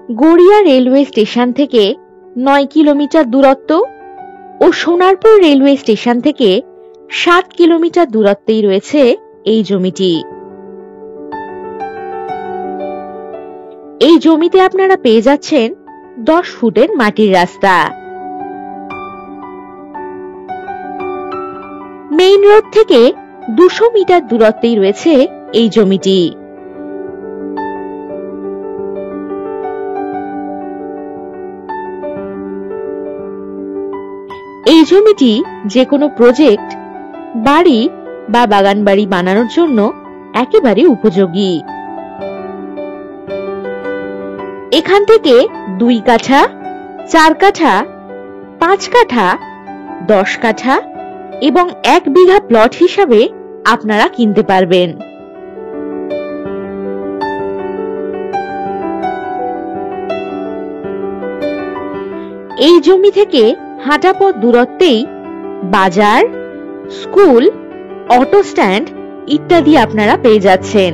Garia railway station থেকে 9 kilometre দূরত্ব ও Sonarpur railway station থেকে 7 কিলোমিটার দূরত্বেই রয়েছে এই জমিটি। এই জমিতে আপনারা পেয়ে যাচ্ছেন 10 ফুটের মাটির রাস্তা। মেইন রোড থেকে 200 মিটার দূরত্বেই রয়েছে এই জমিটি। এই জমিটি যে কোনো প্রজেক্ট, বাড়ি বা বাগান বাড়ি বানানোর জন্য একেবারে উপযোগী। এখান থেকে 2 কাঠা, 4 কাঠা, 5 কাঠা, 10 কাঠা এবং 1 বিঘা প্লট হিসাবে আপনারা কিনতে পারবেন। এই জমি থেকে হাঁটা পথ দূরত্বেই বাজার, স্কুল, অটো স্ট্যান্ড ইত্যাদি আপনারা পেয়ে যাচ্ছেন।